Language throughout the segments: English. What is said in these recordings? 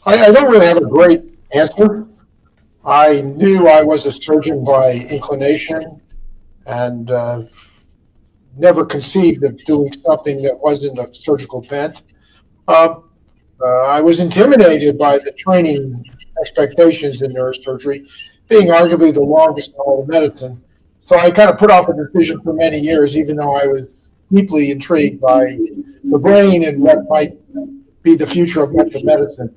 I don't really have a great answer. I knew I was a surgeon by inclination and never conceived of doing something that wasn't a surgical bent. Uh, I was intimidated by the training expectations in neurosurgery, being arguably the longest in all of medicine. So I kind of put off a decision for many years, even though I was deeply intrigued by the brain and what might be the future of mental medicine.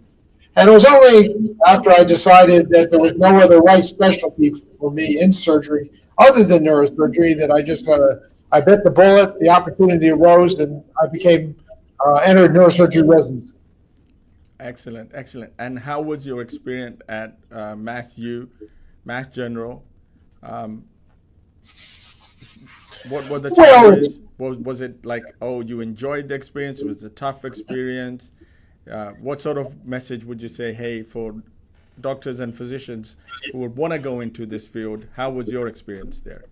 And it was only after I decided that there was no other right specialty for me in surgery other than neurosurgery that I just I bit the bullet, the opportunity arose, and I became entered neurosurgery residency. Excellent, excellent. And how was your experience at Mass General? What were the challenges? Was it like, oh, you enjoyed the experience? Was it a tough experience? What sort of message would you say, hey, for doctors and physicians who would want to go into this field? How was your experience there?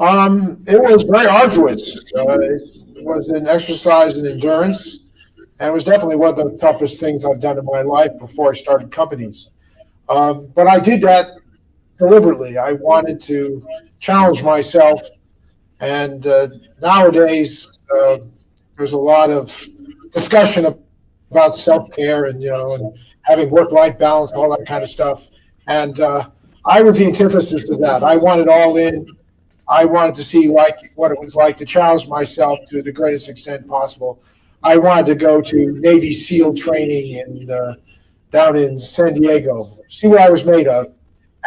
It was very arduous. It was an exercise in endurance, and it was definitely one of the toughest things I've done in my life before I started companies. But I did that deliberately. I wanted to challenge myself, and nowadays there's a lot of discussion about self-care and and having work-life balance and all that kind of stuff. And I was the antithesis to that. I wanted all in. I wanted to see what it was like to challenge myself to the greatest extent possible. I wanted to go to Navy SEAL training down in San Diego, see what I was made of.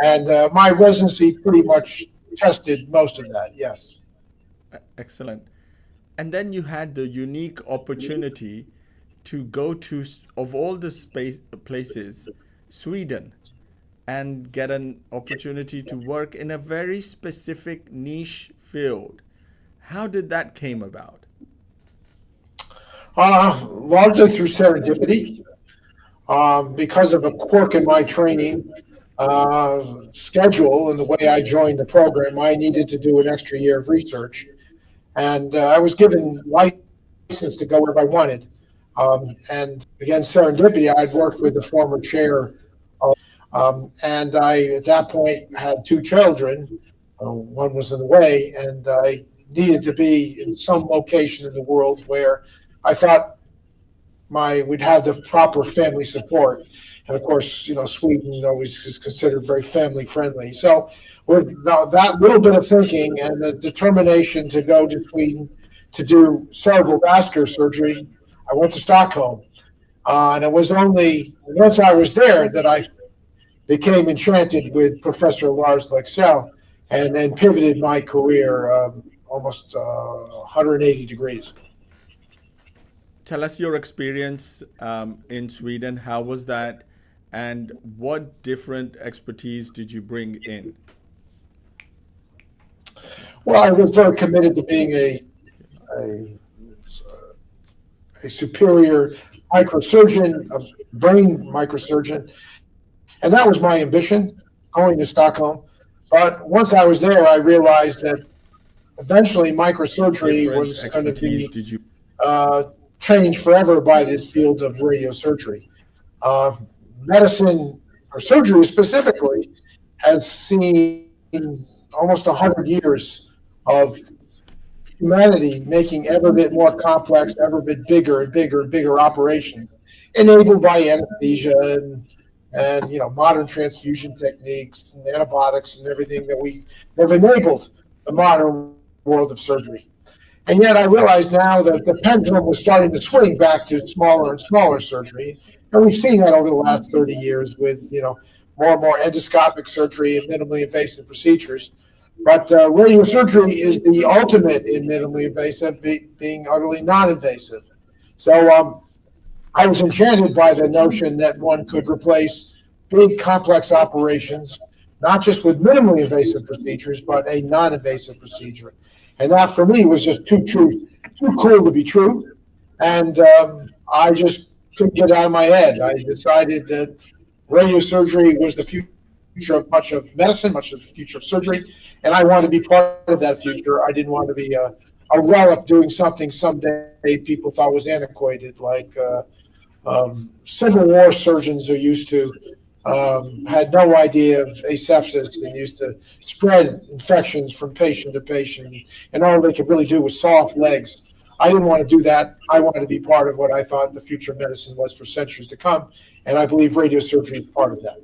And my residency pretty much tested most of that, yes. Excellent. And then you had the unique opportunity to go to, of all the places, Sweden, and get an opportunity to work in a very specific niche field. How did that came about? Largely through serendipity. Because of a quirk in my training schedule and the way I joined the program, I needed to do an extra year of research. And I was given license to go wherever I wanted. And again, serendipity, I'd worked with the former chair. And I, at that point, had two children. One was in the way, and I needed to be in some location in the world where I thought we'd have the proper family support. And of course, Sweden always is considered very family friendly. So with that little bit of thinking and the determination to go to Sweden to do cerebral vascular surgery, I went to Stockholm. And it was only once I was there that I became enchanted with Professor Lars Lexell and then pivoted my career almost 180 degrees. Tell us your experience in Sweden. How was that? And what different expertise did you bring in? Well, I was very committed to being a superior microsurgeon, a brain microsurgeon. And that was my ambition, going to Stockholm. But once I was there, I realized that eventually microsurgery was going to be changed forever by this field of radiosurgery. Medicine, or surgery specifically, has seen almost 100 years of humanity making ever bit more complex, ever bit bigger and bigger and bigger operations, enabled by anesthesia and modern transfusion techniques and antibiotics and everything that we have enabled the modern world of surgery. And yet I realize now that the pendulum was starting to swing back to smaller and smaller surgery. And we've seen that over the last 30 years with, more and more endoscopic surgery and minimally invasive procedures. But radiosurgery is the ultimate in minimally invasive, being utterly non-invasive. So I was enchanted by the notion that one could replace big, complex operations, not just with minimally invasive procedures, but a non-invasive procedure. And that, for me, was just too cool to be true. And I just couldn't get it out of my head. I decided that radiosurgery was the future of much of medicine, much of the future of surgery, and I wanted to be part of that future. I didn't want to be a relic doing something someday people thought was antiquated, like Civil War surgeons who used to had no idea of asepsis and used to spread infections from patient to patient, and all they could really do was saw off legs. I didn't want to do that. I wanted to be part of what I thought the future of medicine was for centuries to come, and I believe radiosurgery is part of that.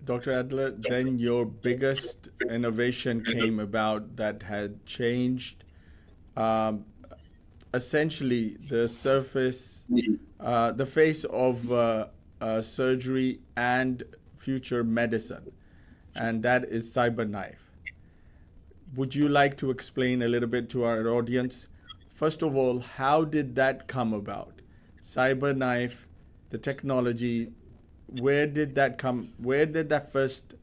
Dr. Adler, then your biggest innovation came about that had changed essentially the face of surgery and future medicine, and that is CyberKnife. Would you like to explain a little bit to our audience? First of all, how did that come about? CyberKnife, the technology, where did that first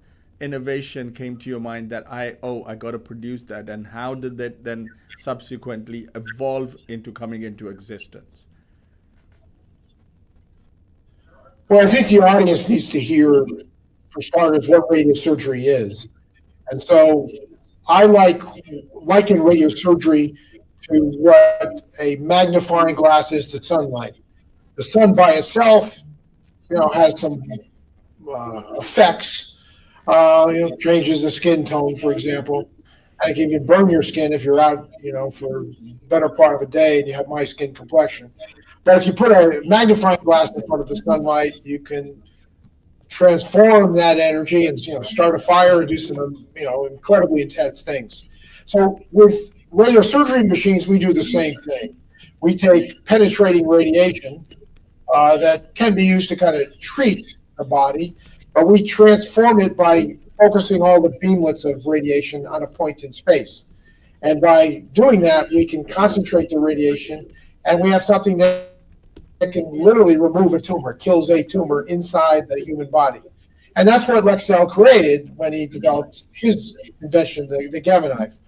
innovation came to your mind that I got to produce that, and how did that then subsequently evolve into coming into existence? Well, I think the audience needs to hear, for starters, what radiosurgery is. And so I liken radiosurgery to what a magnifying glass is to sunlight. The sun by itself, has some effects, changes the skin tone, for example. And it can even burn your skin if you're out, for a better part of a day and you have my skin complexion. But if you put a magnifying glass in front of the sunlight, you can transform that energy and start a fire and do some incredibly intense things. So with radiosurgery machines, we do the same thing. We take penetrating radiation that can be used to kind of treat the body, but we transform it by focusing all the beamlets of radiation on a point in space. And by doing that, we can concentrate the radiation, and we have something that can literally remove a tumor, kills a tumor inside the human body. And that's what Lexell created when he developed his invention, the Gamma knife.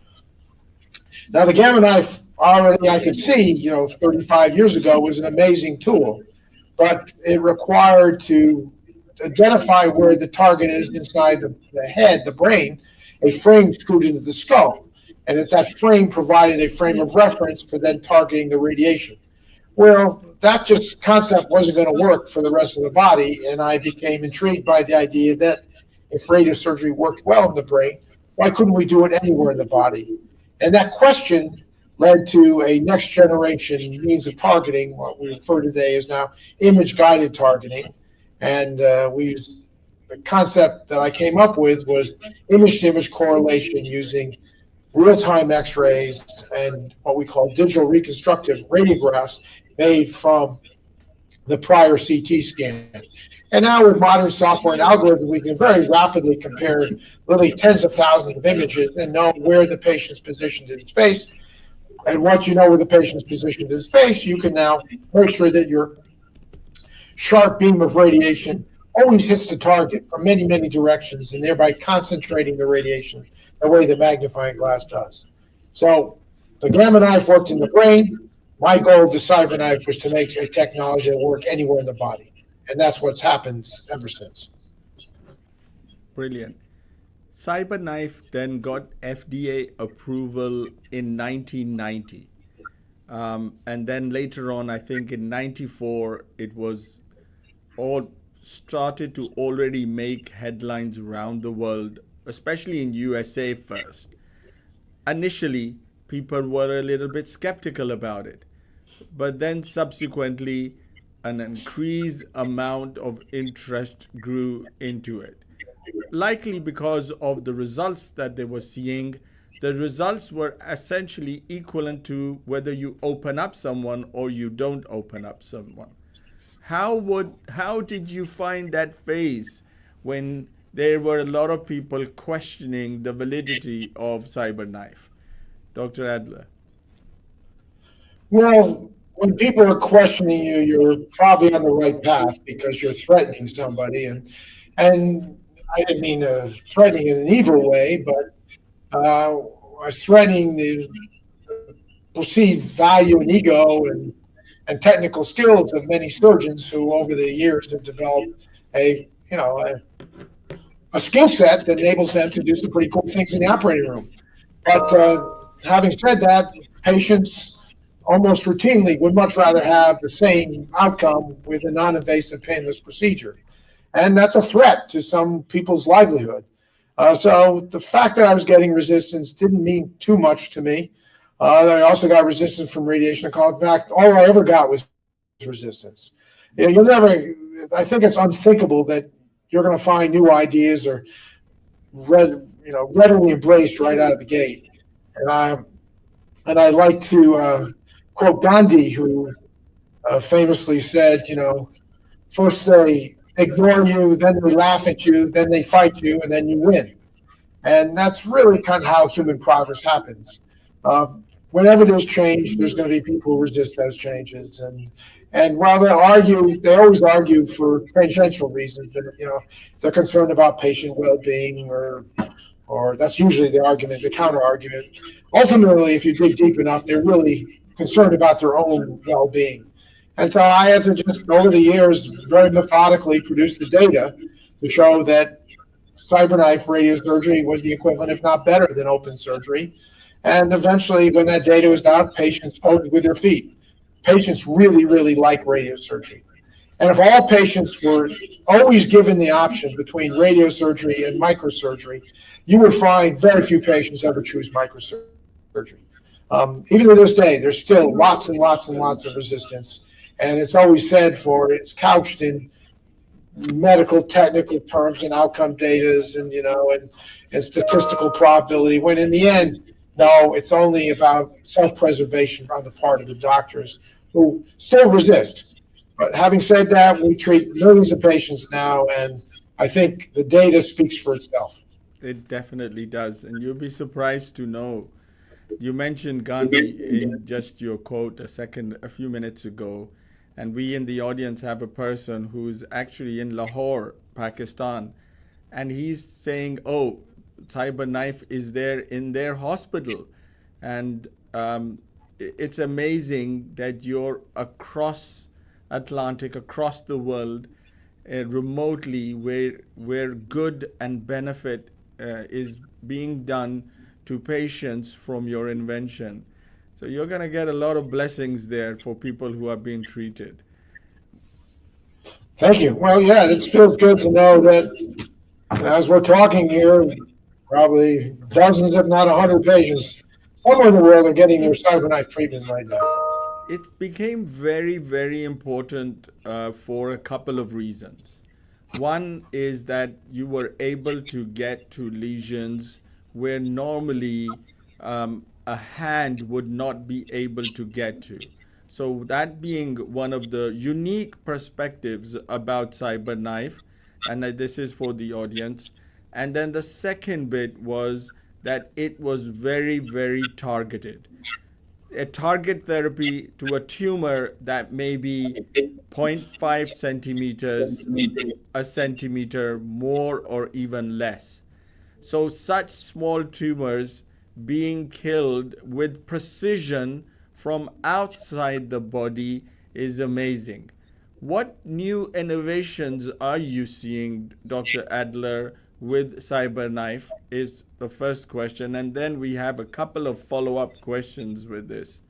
Now, the Gamma knife, already I could see, 35 years ago, was an amazing tool, but it required to identify where the target is inside the head, the brain, a frame screwed into the skull. And that frame provided a frame of reference for then targeting the radiation. Well, that concept wasn't going to work for the rest of the body, and I became intrigued by the idea that if radiosurgery worked well in the brain, why couldn't we do it anywhere in the body? And that question led to a next generation means of targeting, what we refer to today as now image-guided targeting. And the concept that I came up with was image-to-image correlation using real-time X-rays and what we call digital reconstructive radiographs made from the prior CT scan. And now with modern software and algorithms, we can very rapidly compare literally tens of thousands of images and know where the patient's positioned in space. And once you know where the patient's positioned in space, you can now make sure that your sharp beam of radiation always hits the target from many, many directions, and thereby concentrating the radiation the way the magnifying glass does. So the Gamma knife worked in the brain. My goal of the CyberKnife was to make a technology that worked anywhere in the body. And that's what's happened ever since. Brilliant. CyberKnife then got FDA approval in 1990. And then later on, I think in 94, it was all started to already make headlines around the world, especially in USA first. Initially, people were a little bit skeptical about it, but then subsequently an increased amount of interest grew into it, likely because of the results that they were seeing. The results were essentially equivalent to whether you open up someone or you don't open up someone. How did you find that phase when there were a lot of people questioning the validity of CyberKnife? Dr. Adler. Well, when people are questioning you, you're probably on the right path because you're threatening somebody. And I didn't mean threatening in an evil way, but threatening the perceived value and ego and technical skills of many surgeons who over the years have developed a skill set that enables them to do some pretty cool things in the operating room. But having said that, patients almost routinely would much rather have the same outcome with a non-invasive painless procedure. And that's a threat to some people's livelihood. So the fact that I was getting resistance didn't mean too much to me. I also got resistance from radiation oncology. In fact, all I ever got was resistance. You'll never, I think it's unthinkable that you're going to find new ideas or readily embraced right out of the gate. And I like to quote Gandhi, who famously said, first they ignore you, then they laugh at you, then they fight you, and then you win. And that's really kind of how human progress happens. Whenever there's change, there's going to be people who resist those changes. And while they always argue for tangential reasons that, they're concerned about patient well-being or that's usually the argument, the counter argument. Ultimately, if you dig deep enough, they're really concerned about their own well-being. And so I had to just, over the years, very methodically produce the data to show that CyberKnife radiosurgery was the equivalent, if not better, than open surgery. And eventually, when that data was out, patients voted with their feet. Patients really, really like radiosurgery. And if all patients were always given the option between radiosurgery and microsurgery, you would find very few patients ever choose microsurgery. Even to this day, there's still lots and lots and lots of resistance. And it's always said it's couched in medical technical terms and outcome data and statistical probability, when in the end, no, it's only about self-preservation on the part of the doctors who still resist. But having said that, we treat millions of patients now, and I think the data speaks for itself. It definitely does. And you'll be surprised to know, you mentioned Gandhi in just your quote a few minutes ago, and we in the audience have a person who's actually in Lahore, Pakistan, and he's saying, CyberKnife is there in their hospital. And it's amazing that you're across Atlantic, across the world, remotely, where good and benefit is being done to patients from your invention. So you're going to get a lot of blessings there for people who are being treated. Thank you. Well, yeah, it feels good to know that as we're talking here, probably dozens, if not 100 patients somewhere in the world are getting their CyberKnife treatment right now. It became very, very important for a couple of reasons. One is that you were able to get to lesions where normally a hand would not be able to get to. So that being one of the unique perspectives about CyberKnife, and this is for the audience. And then the second bit was that it was very, very targeted. A target therapy to a tumor that may be 0.5 centimeters, a centimeter more or even less. So such small tumors being killed with precision from outside the body is amazing. What new innovations are you seeing, Dr. Adler, with CyberKnife is the first question, and then we have a couple of follow-up questions with this.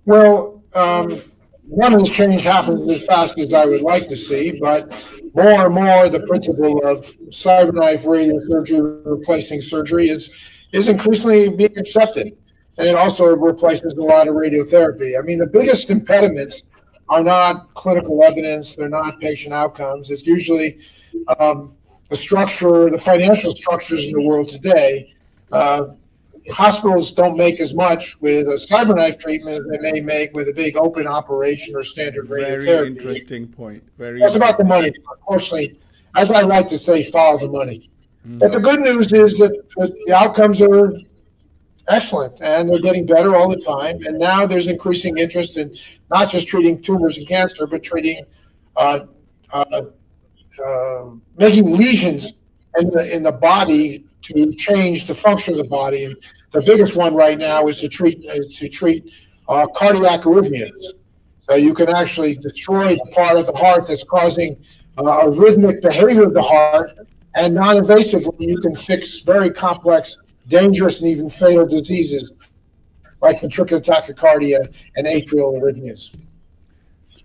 Well, none of this change happens as fast as I would like to see, but more and more the principle of CyberKnife radiosurgery replacing surgery is increasingly being accepted. And it also replaces a lot of radiotherapy. I mean, the biggest impediments are not clinical evidence, they're not patient outcomes. It's usually the financial structures in the world today. Hospitals don't make as much with a CyberKnife treatment as they may make with a big open operation or standard radiotherapy. Very interesting point. It's about the money. Unfortunately, as I like to say, follow the money. But the good news is that the outcomes are excellent, and they're getting better all the time. And now there's increasing interest in not just treating tumors and cancer, but treating making lesions in the body to change the function of the body. And the biggest one right now is to treat cardiac arrhythmias. So you can actually destroy the part of the heart that's causing a rhythmic behavior of the heart, and non-invasively you can fix very complex, dangerous, and even fatal diseases like ventricular tachycardia and atrial arrhythmias.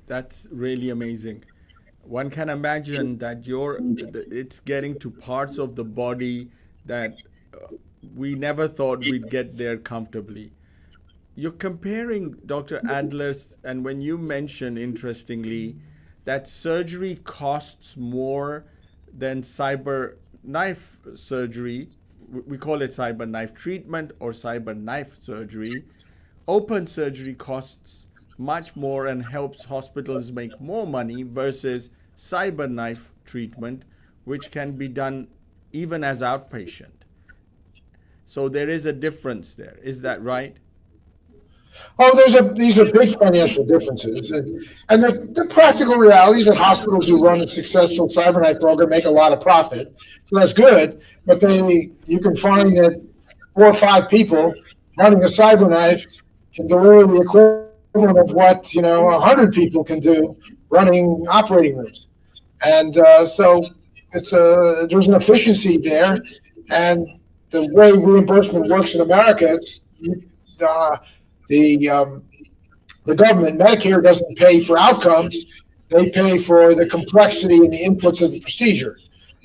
That's really amazing. One can imagine that it's getting to parts of the body that we never thought we'd get there comfortably. You're comparing Dr. Adler's, and when you mention, interestingly, that surgery costs more than CyberKnife surgery, we call it CyberKnife treatment or CyberKnife surgery, open surgery costs much more and helps hospitals make more money versus CyberKnife treatment, which can be done even as outpatient. So there is a difference there. Is that right? Oh, these are big financial differences, and the practical reality is that hospitals who run a successful CyberKnife program make a lot of profit, so that's good. But then you can find that 4 or 5 people running a CyberKnife can deliver the equivalent of what 100 people can do running operating rooms, and so there's an efficiency there, and the way reimbursement works in America, it's the government, Medicare, doesn't pay for outcomes. They pay for the complexity and the inputs of the procedure.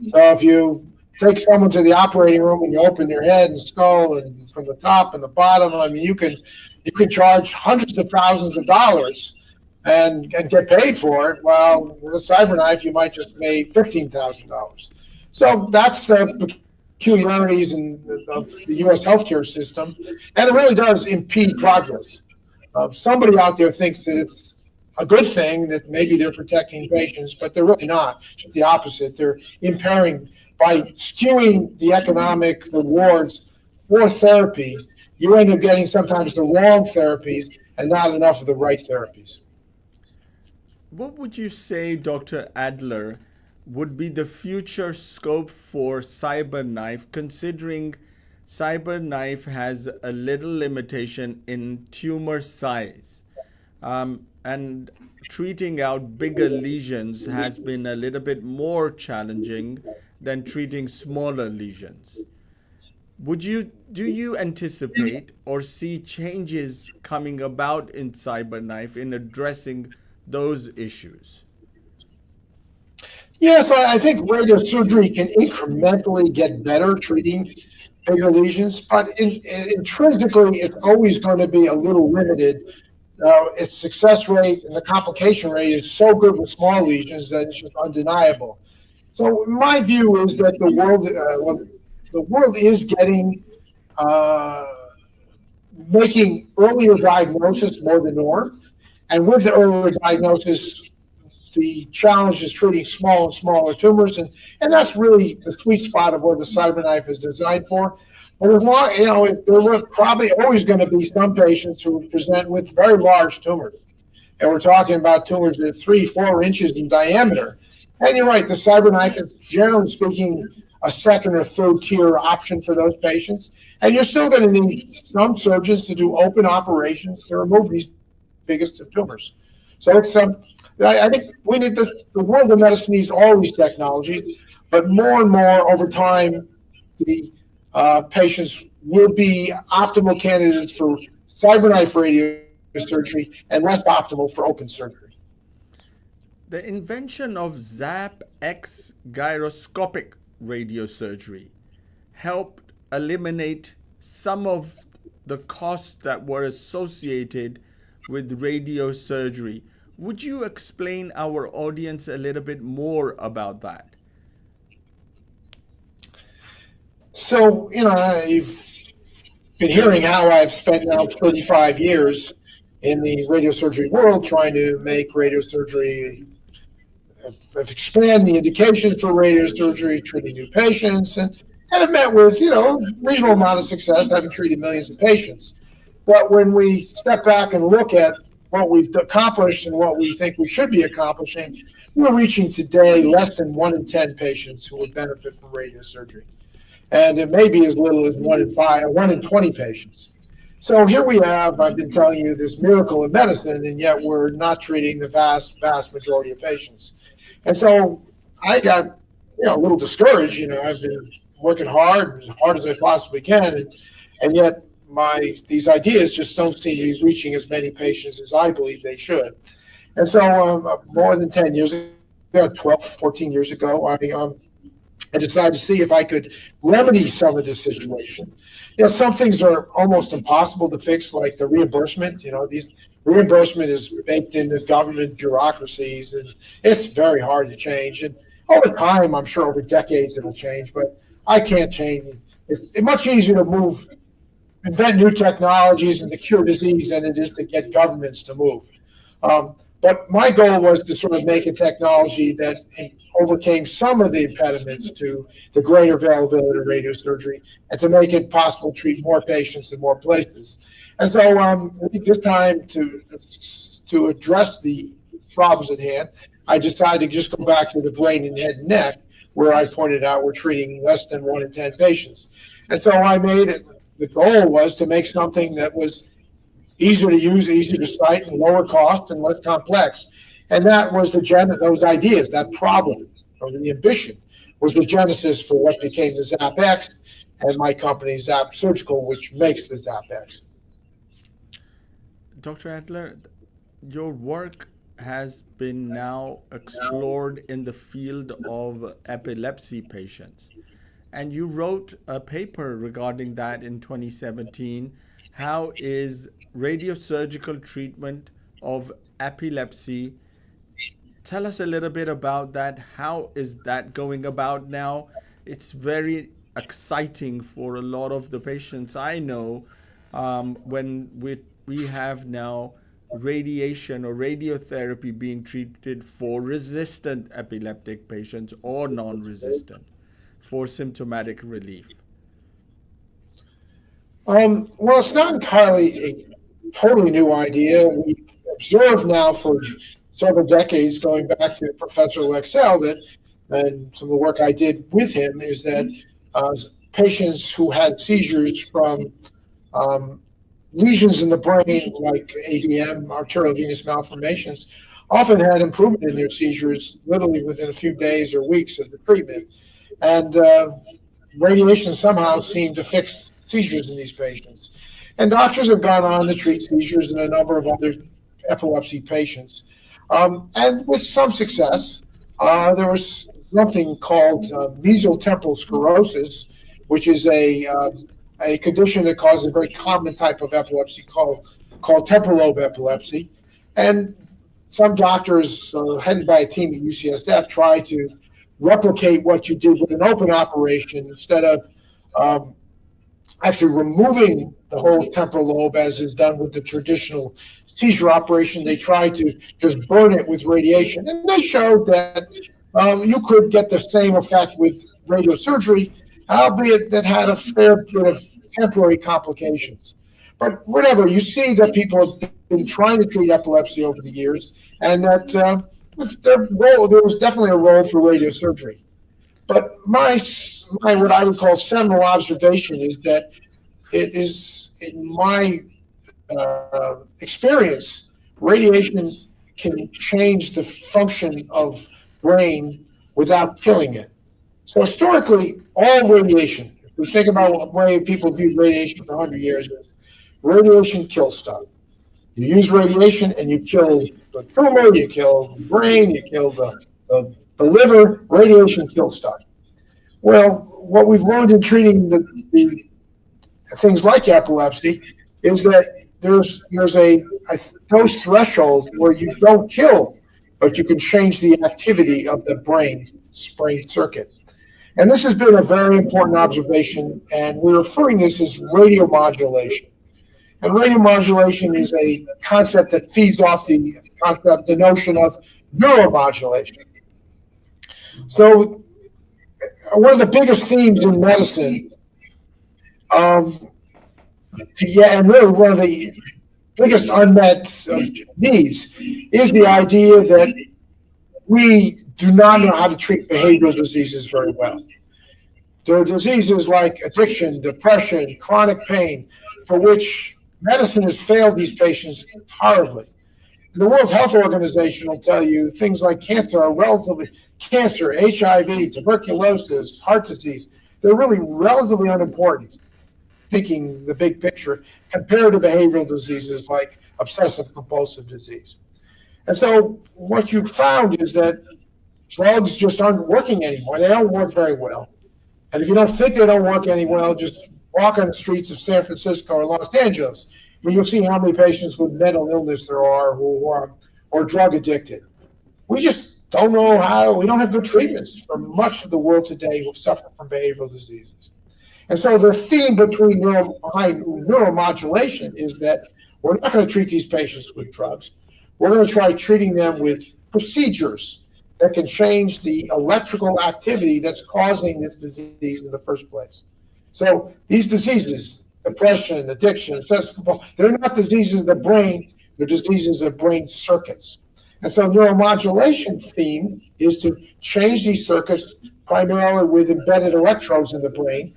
So if you take someone to the operating room and you open their head and skull and from the top and the bottom, I mean, you can charge hundreds of thousands of dollars and get paid for it. Well, with a CyberKnife, you might just pay $15,000. So that's the peculiarities of the U.S. healthcare system, and it really does impede progress. Somebody out there thinks that it's a good thing that maybe they're protecting patients, but they're really not. It's the opposite. They're impairing by skewing the economic rewards for therapy. You end up getting sometimes the wrong therapies and not enough of the right therapies. What would you say, Dr. Adler, would be the future scope for CyberKnife, considering CyberKnife has a little limitation in tumor size, and treating out bigger lesions has been a little bit more challenging than treating smaller lesions? Do you anticipate or see changes coming about in CyberKnife in addressing those issues? Yes, I think radiosurgery can incrementally get better treating bigger lesions, but intrinsically, it's always going to be a little limited. Its success rate and the complication rate is so good with small lesions that it's just undeniable. So my view is that the world is getting making earlier diagnosis more the norm, and with the earlier diagnosis, the challenge is treating small and smaller tumors, and that's really the sweet spot of what the CyberKnife is designed for. But as long, there were probably always going to be some patients who present with very large tumors, and we're talking about tumors that are 3-4 inches in diameter. And you're right, the CyberKnife is generally speaking a second or third tier option for those patients, and you're still going to need some surgeons to do open operations to remove these biggest of tumors. So it's I think we need the world of medicine needs all these technologies, but more and more over time, the patients will be optimal candidates for CyberKnife radiosurgery and less optimal for open surgery. The invention of ZAP-X gyroscopic radiosurgery helped eliminate some of the costs that were associated with radiosurgery. Would you explain our audience a little bit more about that? So, you've been hearing how I've spent now 35 years in the radiosurgery world trying to make radiosurgery, expand the indication for radiosurgery, treating new patients, and have met with, reasonable amount of success, having treated millions of patients. But when we step back and look at what we've accomplished and what we think we should be accomplishing, we're reaching today less than 1 in 10 patients who would benefit from radiosurgery. And it may be as little as 1 in 5, 1 in 20 patients. So here we have, I've been telling you, this miracle of medicine, and yet we're not treating the vast, vast majority of patients. And so I got a little discouraged. I've been working hard, as hard as I possibly can, and yet these ideas just don't seem to be reaching as many patients as I believe they should. And so more than 10 years ago, 12, 14 years ago, I decided to see if I could remedy some of this situation. Some things are almost impossible to fix, like the reimbursement. These reimbursement is baked into government bureaucracies, and it's very hard to change. And over time, I'm sure over decades it'll change, but I can't change. It's much easier to invent new technologies and to cure disease than it is to get governments to move. But my goal was to sort of make a technology that overcame some of the impediments to the greater availability of radiosurgery and to make it possible to treat more patients in more places. And so this time to address the problems at hand, I decided to just go back to the brain and head and neck, where I pointed out we're treating less than 1 in 10 patients. And so I made it, the goal was to make something that was easier to use, easier to cite, and lower cost and less complex. And that was those ideas, that problem, or the ambition, was the genesis for what became the ZAP-X and my company ZAP Surgical, which makes the ZAP-X. Dr. Adler, your work has been now explored in the field of epilepsy patients. And you wrote a paper regarding that in 2017. How is radiosurgical treatment of epilepsy? Tell us a little bit about that. How is that going about now? It's very exciting for a lot of the patients I know when we have now radiation or radiotherapy being treated for resistant epileptic patients or non-resistant for symptomatic relief. Well, it's not entirely a totally new idea. We've observed now for several decades, going back to Professor Lexell, and some of the work I did with him, is that patients who had seizures from lesions in the brain, like AVM, arterial venous malformations, often had improvement in their seizures literally within a few days or weeks of the treatment. And radiation somehow seemed to fix seizures in these patients. And doctors have gone on to treat seizures in a number of other epilepsy patients. And with some success, there was something called mesotemporal sclerosis, which is a condition that causes a very common type of epilepsy called temporal lobe epilepsy. And some doctors, headed by a team at UCSF, try to replicate what you did with an open operation. Instead of actually removing the whole temporal lobe, as is done with the traditional seizure operation, they try to just burn it with radiation. And they showed that you could get the same effect with radiosurgery, albeit that had a fair bit of temporary complications. But whatever, you see that people have been trying to treat epilepsy over the years, and that there was definitely a role for radiosurgery. But my what I would call seminal observation is that it is, in my experience, radiation can change the function of brain without killing it. So historically, all radiation, if we think about the way people viewed radiation for 100 years, radiation kills stuff. You use radiation and you kill the tumor, you kill the brain, you kill the liver. Radiation kills stuff. Well, what we've learned in treating the things like epilepsy is that there's a dose threshold where you don't kill, but you can change the activity of the brain circuit. And this has been a very important observation, and we're referring to this as radiomodulation. And radiomodulation is a concept that feeds off the notion of neuromodulation. So one of the biggest themes in medicine, and really one of the biggest unmet needs, is the idea that we do not know how to treat behavioral diseases very well. There are diseases like addiction, depression, chronic pain, for which medicine has failed these patients horribly. The World Health Organization will tell you things like cancer are cancer, HIV, tuberculosis, heart disease, they're really relatively unimportant. thinking the big picture compared to behavioral diseases like obsessive compulsive disease. And so what you found is that drugs just aren't working anymore. They don't work very well. And if you don't think they don't work any well, just walk on the streets of San Francisco or Los Angeles, and you'll see how many patients with mental illness there are who are or drug addicted. We just don't know how. We don't have good treatments for much of the world today who suffer from behavioral diseases. And so the theme behind neuromodulation is that we're not going to treat these patients with drugs. We're going to try treating them with procedures that can change the electrical activity that's causing this disease in the first place. So these diseases, depression, addiction, obsessive compulsion, they're not diseases of the brain, they're diseases of brain circuits. And so neuromodulation theme is to change these circuits primarily with embedded electrodes in the brain,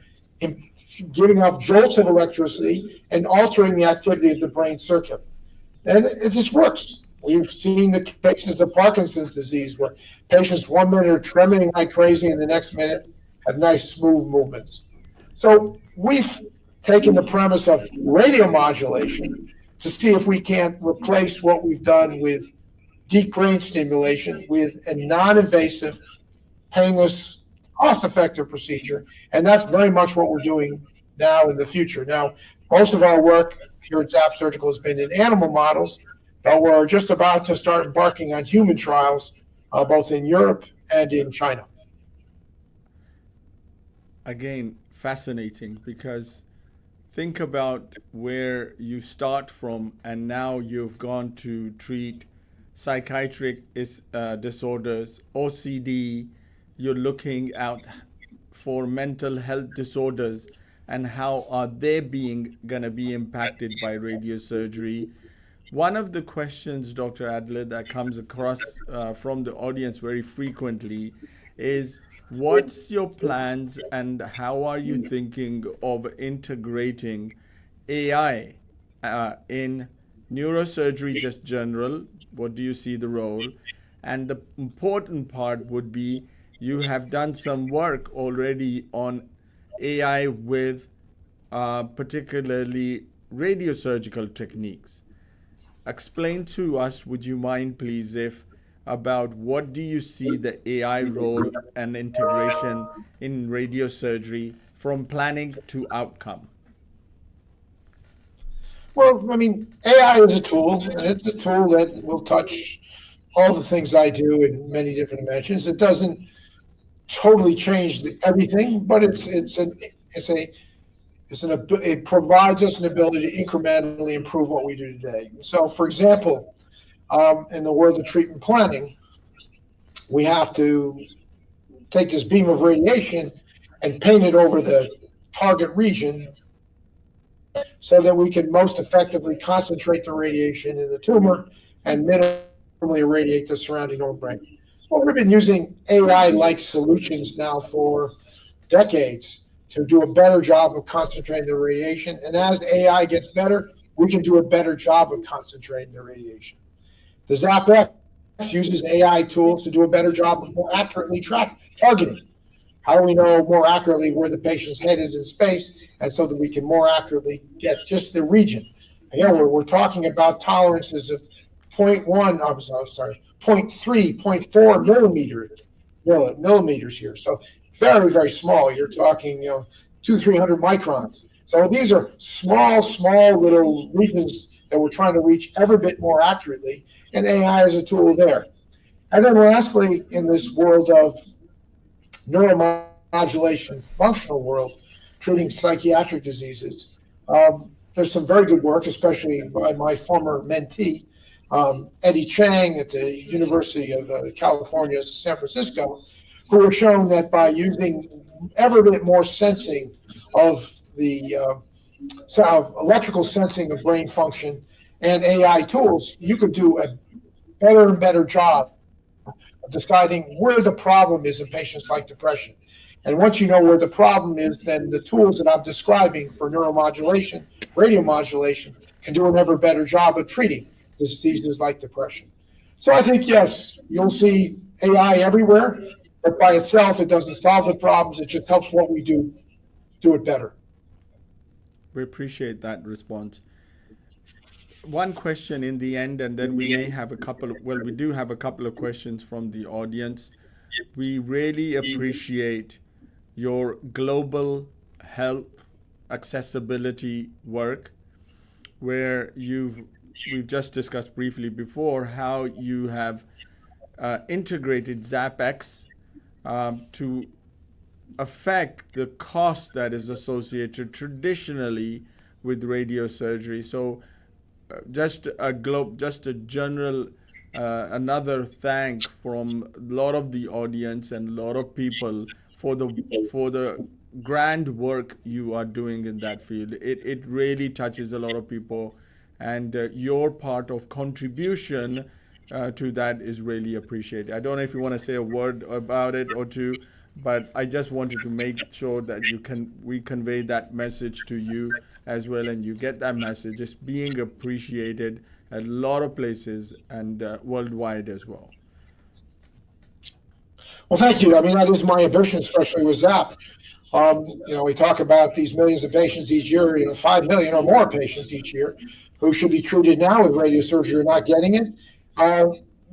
giving off jolts of electricity and altering the activity of the brain circuit. And it just works. We've seen the cases of Parkinson's disease where patients 1 minute are trembling like crazy and the next minute have nice smooth movements. So we've taken the premise of radiomodulation to see if we can't replace what we've done with deep brain stimulation with a non-invasive, painless, cost-effective procedure. And that's very much what we're doing now in the future. Now, most of our work here at ZAP Surgical has been in animal models, but we're just about to start embarking on human trials, both in Europe and in China. Again, fascinating, because think about where you start from and now you've gone to treat psychiatric disorders, OCD, you're looking out for mental health disorders and how are they going to be impacted by radiosurgery. One of the questions, Dr. Adler, that comes across from the audience very frequently is, what's your plans and how are you thinking of integrating AI in neurosurgery just general? What do you see the role? And the important part would be, you have done some work already on AI with particularly radiosurgical techniques. Explain to us, would you mind please, about what do you see the AI role and integration in radiosurgery from planning to outcome? Well, I mean, AI is a tool, and it's a tool that will touch all the things I do in many different dimensions. It doesn't totally change everything, but it provides us an ability to incrementally improve what we do today. So, for example, in the world of treatment planning, we have to take this beam of radiation and paint it over the target region so that we can most effectively concentrate the radiation in the tumor and minimally irradiate the surrounding normal brain. Well, we've been using AI-like solutions now for decades to do a better job of concentrating the radiation. And as AI gets better, we can do a better job of concentrating the radiation. The ZAP-X uses AI tools to do a better job of more accurately targeting. How do we know more accurately where the patient's head is in space, and so that we can more accurately get just the region? Again, we're talking about tolerances of 0.1, 0.3, 0.4 millimeters here. So very, very small. You're talking, 200-300 microns. So these are small little regions that we're trying to reach every bit more accurately, and AI is a tool there. And then lastly, in this world of neuromodulation, functional world, treating psychiatric diseases, there's some very good work, especially by my former mentee, Eddie Chang at the University of California, San Francisco, who have shown that by using ever bit more sensing of the electrical sensing of brain function and AI tools, you could do a better and better job of deciding where the problem is in patients like depression. And once you know where the problem is, then the tools that I'm describing for neuromodulation, radiomodulation, can do an ever better job of treating diseases like depression. So I think, yes, you'll see AI everywhere, but by itself, it doesn't solve the problems. It just helps what we do it better. We appreciate that response. One question in the end, and then we may have a couple of, well, we do have a couple of questions from the audience. We really appreciate your global health accessibility work, where we've just discussed briefly before how you have integrated ZAP-X to affect the cost that is associated traditionally with radiosurgery. So just a general another thank from a lot of the audience and a lot of people for the grand work you are doing in that field. It really touches a lot of people, and your part of contribution to that is really appreciated. I don't know if you want to say a word about it or two, but I just wanted to make sure that we convey that message to you as well, and you get that message. It's being appreciated at a lot of places and worldwide as well. Well, thank you. I mean, that is my ambition, especially with ZAP. We talk about these millions of patients each year, 5 million or more patients each year who should be treated now with radiosurgery are not getting it.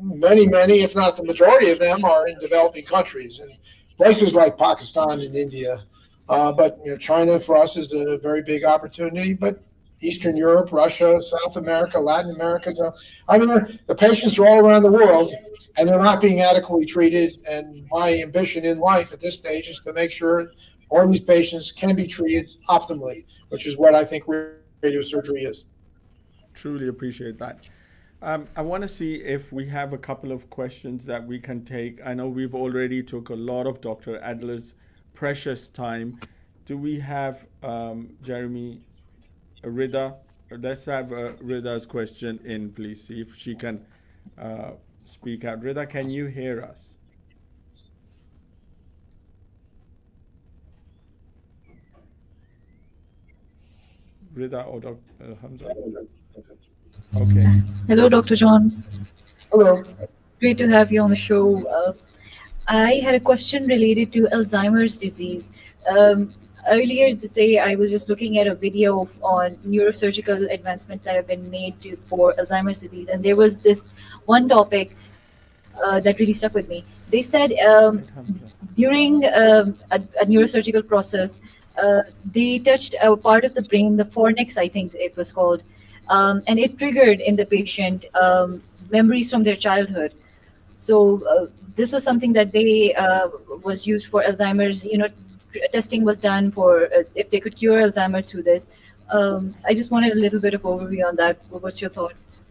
Many, if not the majority of them, are in developing countries and places like Pakistan and India. But China for us is a very big opportunity, but Eastern Europe, Russia, South America, Latin America. So, I mean, the patients are all around the world, and they're not being adequately treated. And my ambition in life at this stage is to make sure all these patients can be treated optimally, which is what I think radiosurgery is. Truly appreciate that. I want to see if we have a couple of questions that we can take. I know we've already took a lot of Dr. Adler's precious time. Do we have Jeremy Rida? Let's have Rida's question in, please. See if she can speak out. Rida, can you hear us? Rida or Dr. Hamza? Okay. Hello, Dr. John. Hello. Great to have you on the show. I had a question related to Alzheimer's disease. Earlier this day, I was just looking at a video on neurosurgical advancements that have been made for Alzheimer's disease, and there was this one topic that really stuck with me. They said during a neurosurgical process, they touched a part of the brain, the fornix, I think it was called, and it triggered in the patient memories from their childhood. So this was something that they was used for Alzheimer's. Testing was done for if they could cure Alzheimer's through this. I just wanted a little bit of overview on that. What's your thoughts?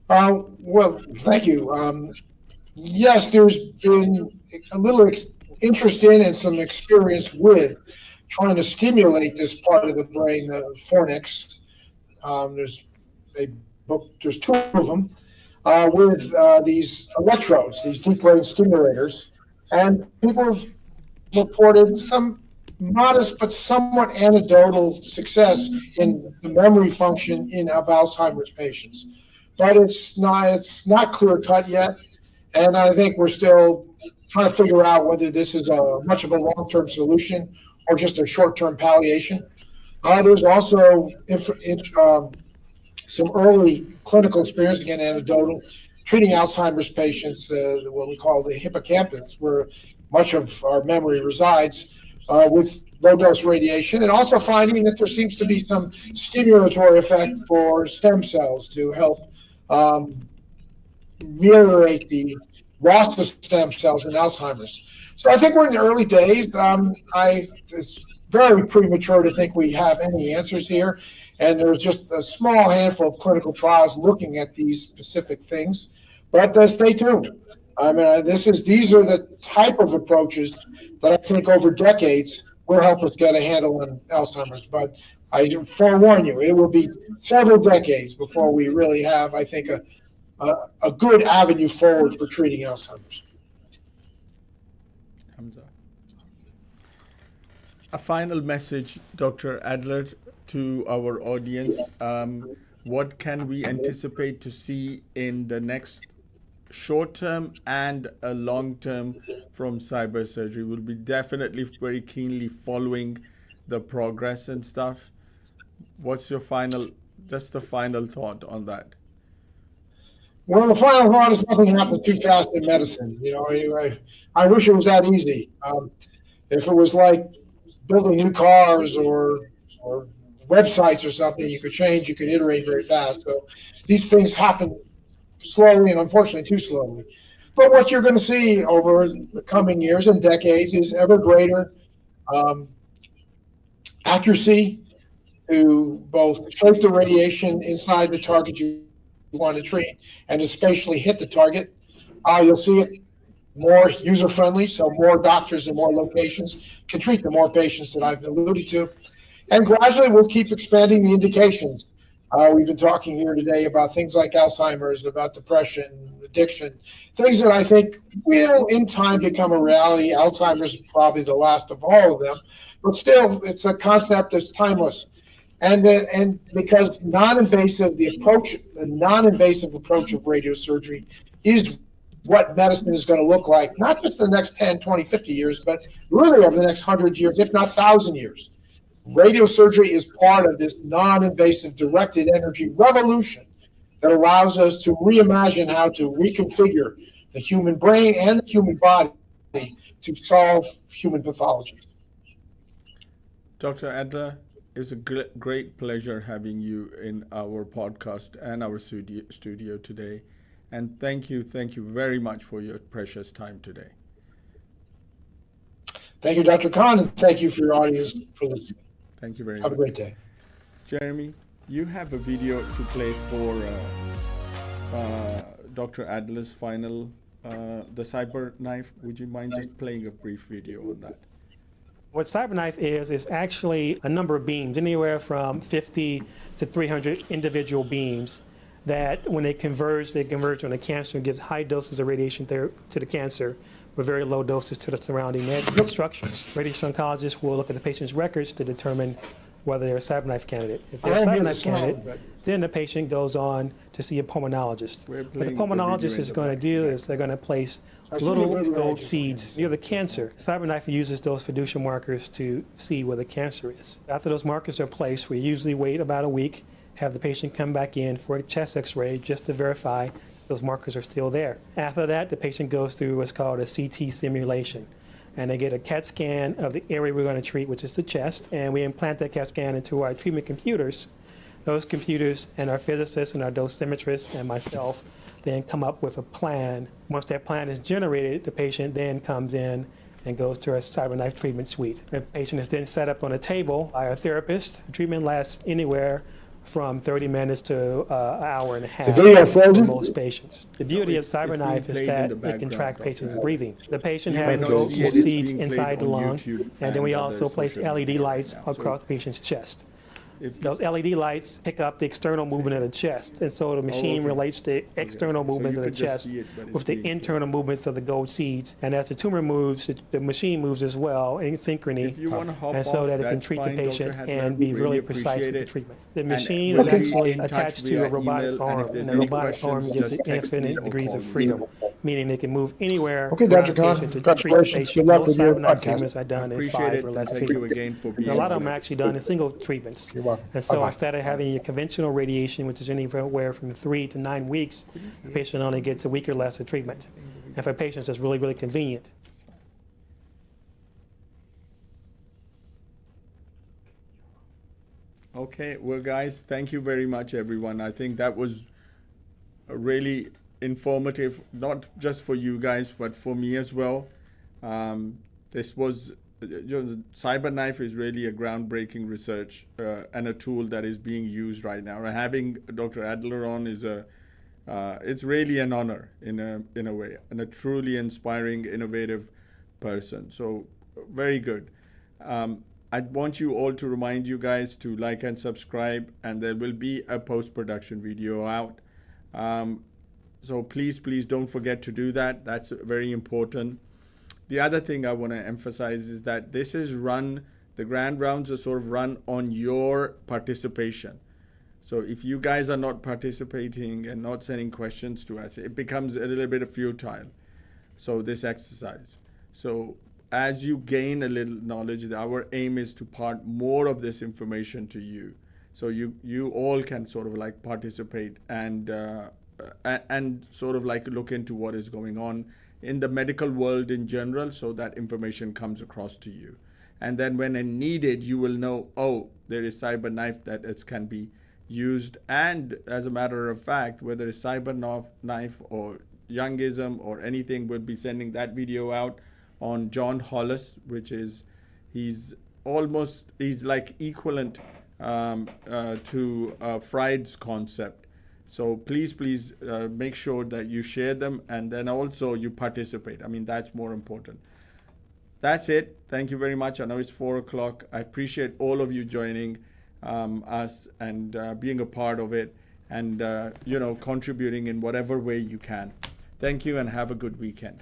Well, thank you. Yes, there's been a little interest in and some experience with trying to stimulate this part of the brain, the fornix. There's two of them with these electrodes, these deep brain stimulators, and people have reported some modest but somewhat anecdotal success in the memory function of Alzheimer's patients. But it's not clear cut yet, and I think we're still trying to figure out whether this is much of a long-term solution or just a short-term palliation. There's also some early clinical experience, again anecdotal, treating Alzheimer's patients, what we call the hippocampus, where much of our memory resides, with low-dose radiation, and also finding that there seems to be some stimulatory effect for stem cells to help ameliorate the loss of stem cells in Alzheimer's. So I think we're in the early days. It's very premature to think we have any answers here, and there's just a small handful of clinical trials looking at these specific things. But stay tuned. I mean, these are the type of approaches that I think over decades will help us get a handle on Alzheimer's. But I forewarn you, it will be several decades before we really have, I think, a good avenue forward for treating Alzheimer's. A final message, Dr. Adler, to our audience. What can we anticipate to see in the next short term and a long term from cyber surgery? We'll be definitely very keenly following the progress and stuff. What's your just the final thought on that? Well, the final thought is nothing happens too fast in medicine. I wish it was that easy. If it was like building new cars or websites or something, you could change, you could iterate very fast. So these things happen slowly and unfortunately too slowly. But what you're going to see over the coming years and decades is ever greater accuracy to both trace the radiation inside the target you want to treat and especially hit the target. You'll see it more user-friendly, so more doctors in more locations can treat the more patients that I've alluded to. And gradually we'll keep expanding the indications. We've been talking here today about things like Alzheimer's, about depression, addiction, things that I think will in time become a reality. Alzheimer's is probably the last of all of them, but still it's a concept that's timeless. And because the non-invasive approach of radiosurgery is what medicine is going to look like, not just the next 10, 20, 50 years, but really over the next 100 years, if not 1,000 years. Radiosurgery is part of this non-invasive directed energy revolution that allows us to reimagine how to reconfigure the human brain and the human body to solve human pathologies. Dr. Adler, it's a great pleasure having you in our podcast and our studio today. And thank you very much for your precious time today. Thank you, Dr. Khan, and thank you for your audience for listening. Thank you very much. Have a great day. Jeremy, you have a video to play for Dr. Adler's final, the CyberKnife. Would you mind just playing a brief video on that? What CyberKnife is actually a number of beams, anywhere from 50 to 300 individual beams that when they converge on the cancer and gives high doses of radiation to the cancer with very low doses to the surrounding structures. Radiation oncologists will look at the patient's records to determine whether they're a CyberKnife candidate. If they're a CyberKnife candidate, then the patient goes on to see a pulmonologist. What the pulmonologist is going to do is they're going to place little gold seeds near the cancer. CyberKnife uses those fiducial markers to see where the cancer is. After those markers are placed, we usually wait about a week, have the patient come back in for a chest x-ray just to verify those markers are still there. After that, the patient goes through what's called a CT simulation. And they get a CAT scan of the area we're going to treat, which is the chest, and we implant that CAT scan into our treatment computers. Those computers and our physicists and our dosimetrists and myself then come up with a plan. Once that plan is generated, the patient then comes in and goes to our CyberKnife treatment suite. The patient is then set up on a table by our therapist. The treatment lasts anywhere from 30 minutes to an hour and a half for most patients. The beauty of CyberKnife is that it can track patients' breathing. The patient has gold seeds inside the lung, and then we also place LED lights across the patient's chest. Those LED lights pick up the external movement of the chest, and so the machine relates the external movements of the chest with the internal movements of the gold seeds. And as the tumor moves, the machine moves as well in synchrony, and so that it can treat the patient and be really precise with the treatment. The machine is actually attached to a robotic arm, and the robotic arm gives it infinite degrees of freedom, meaning it can move anywhere Okay, Dr. Khan, to treat the congratulations. Good patient. luck Most with your CyberKnife podcast. treatments are done in 5 or less treatments. And a lot of them are actually done in single treatments. And so Bye-bye. instead of having your conventional radiation, which is anywhere from 3 to 9 weeks, the patient only gets a week or less of treatment. And for patients, that's really, really convenient. Okay, well, guys, thank you very much, everyone. I think that was really informative, not just for you guys, but for me as well. This was, CyberKnife is really a groundbreaking research and a tool that is being used right now. Having Dr. Adler on is it's really an honor in a way, and a truly inspiring, innovative person. So very good. I want you all to remind you guys to like and subscribe, and there will be a post-production video out. So please don't forget to do that. That's very important. The other thing I want to emphasize is that this is the grand rounds are sort of run on your participation. So if you guys are not participating and not sending questions to us, it becomes a little bit futile. So this exercise. So as you gain a little knowledge, our aim is to part more of this information to you, so you all can sort of like participate and sort of like look into what is going on in the medical world in general, so that information comes across to you. And then when needed, you will know, oh, there is CyberKnife that it can be used. And as a matter of fact, whether it's CyberKnife or Youngism or anything, we'll be sending that video out on John Hollis, which is, he's like equivalent to Freud's concept. So please make sure that you share them, and then also you participate. I mean, that's more important. That's it. Thank you very much. I know it's 4 o'clock. I appreciate all of you joining us and being a part of it, and contributing in whatever way you can. Thank you, and have a good weekend.